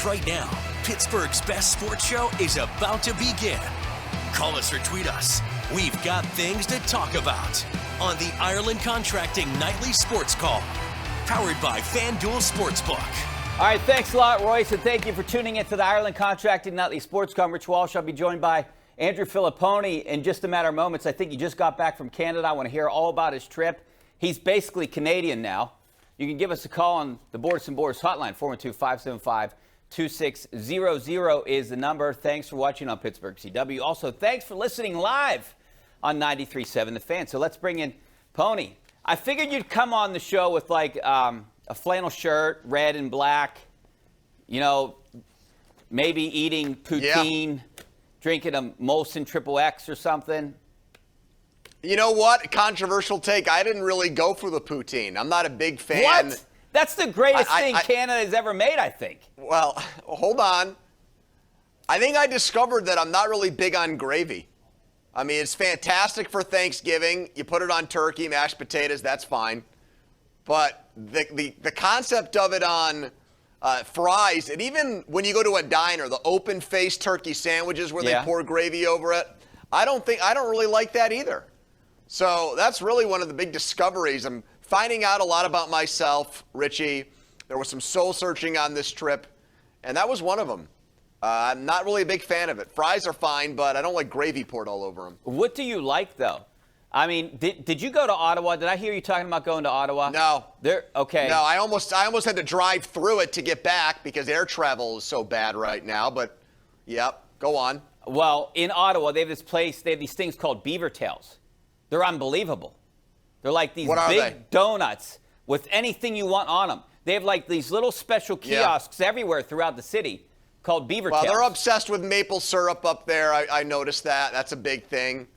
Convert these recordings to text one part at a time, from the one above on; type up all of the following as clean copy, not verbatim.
Because right now, Pittsburgh's best sports show is about to begin. Call us or tweet us. We've got things to talk about on the Ireland Contracting Nightly Sports Call, powered by FanDuel Sportsbook. All right, thanks a lot, Royce, and thank you for tuning in to the Ireland Contracting Nightly Sports Call. Rich Walsh. I'll be joined by Andrew Fillipponi in just a matter of moments. I think he just got back from Canada. I want to hear all about his trip. He's basically Canadian now. You can give us a call on the Boards and Boards hotline. 412-575-2600 is the number. Thanks for watching on Pittsburgh CW. Also, thanks for listening live on 93.7 The Fan. So let's bring in Pony. I figured you'd come on the show with like a flannel shirt, red and black, you know, maybe eating poutine, drinking a Molson Triple X or something. You know what? Controversial take. I didn't really go for the poutine. I'm not a big fan. What? That's the greatest thing Canada has ever made, I think. Well, hold on. I think I discovered that I'm not really big on gravy. I mean, it's fantastic for Thanksgiving. You put it on turkey, mashed potatoes, that's fine. But the concept of it on fries, and even when you go to a diner, the open-faced turkey sandwiches where they pour gravy over it, I don't really like that either. So that's really one of the big discoveries. I'm finding out a lot about myself, Richie. There was some soul searching on this trip, and that was one of them. I'm not really a big fan of it. Fries are fine, but I don't like gravy poured all over them. What do you like, though? I mean, did you go to Ottawa? Did I hear you talking about going to Ottawa? No. Okay. No, I almost had to drive through it to get back because air travel is so bad right now. But, yep, go on. Well, in Ottawa, they have this place. They have these things called beaver tails. They're unbelievable. They're like these big donuts with anything you want on them. They have like these little special kiosks everywhere throughout the city called beaver tails. Well, they're obsessed with maple syrup up there. I noticed that. That's a big thing.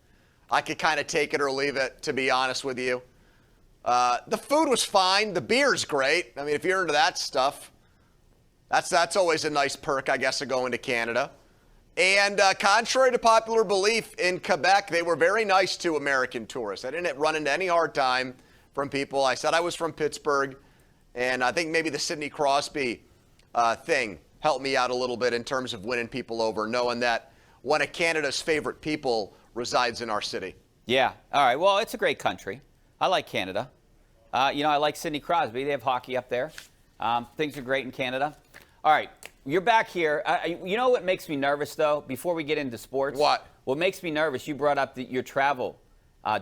I could kind of take it or leave it, to be honest with you. The food was fine. The beer's great. I mean, if you're into that stuff, that's always a nice perk, I guess, of going to Canada. And contrary to popular belief, in Quebec, they were very nice to American tourists. I didn't run into any hard time from people. I said I was from Pittsburgh, and I think maybe the Sidney Crosby thing helped me out a little bit in terms of winning people over, knowing that one of Canada's favorite people resides in our city. Yeah. All right. Well, it's a great country. I like Canada. I like Sidney Crosby. They have hockey up there. Things are great in Canada. All right. You're back here. You know what makes me nervous, though, before we get into sports? What? What makes me nervous, you brought up your travel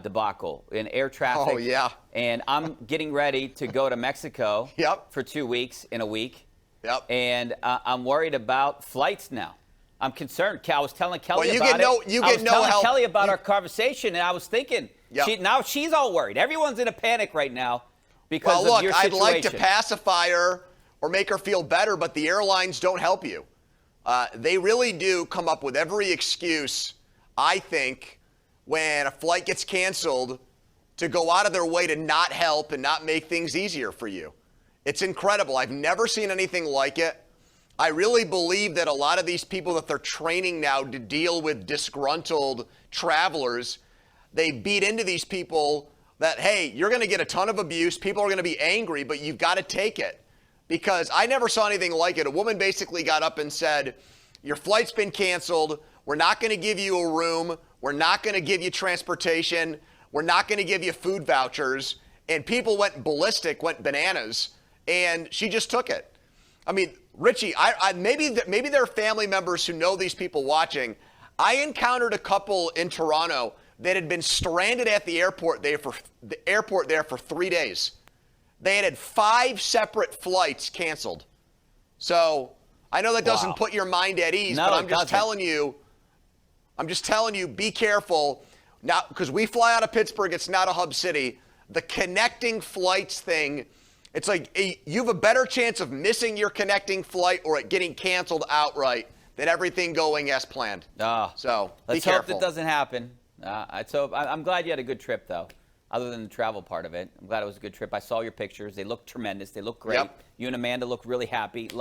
debacle in air traffic. Oh, yeah. And I'm getting ready to go to Mexico for 2 weeks in a week. Yep. And I'm worried about flights now. I'm concerned. I was telling Kelly You about get no help. Kelly about our conversation, and I was thinking, now she's all worried. Everyone's in a panic right now because of your situation. I'd like to pacify her or make her feel better, but the airlines don't help you. They really do come up with every excuse, I think, when a flight gets canceled to go out of their way to not help and not make things easier for you. It's incredible. I've never seen anything like it. I really believe that a lot of these people that they're training now to deal with disgruntled travelers, they beat into these people that, hey, you're going to get a ton of abuse. People are going to be angry, but you've got to take it. Because I never saw anything like it. A woman basically got up and said, your flight's been canceled. We're not going to give you a room. We're not going to give you transportation. We're not going to give you food vouchers. And people went ballistic, went bananas, and she just took it. I mean, Richie, maybe there are family members who know these people watching. I encountered a couple in Toronto that had been stranded at the airport there for 3 days. They had 5 separate flights canceled. So I know that doesn't put your mind at ease, but I'm just telling you, be careful. Now, because we fly out of Pittsburgh, it's not a hub city. The connecting flights thing, it's like you have a better chance of missing your connecting flight or it getting canceled outright than everything going as planned. So let's hope that doesn't happen. I'm glad you had a good trip, though. Other than the travel part of it, I'm glad it was a good trip. I saw your pictures. They look tremendous. They look great. You and Amanda look really happy. Loved it.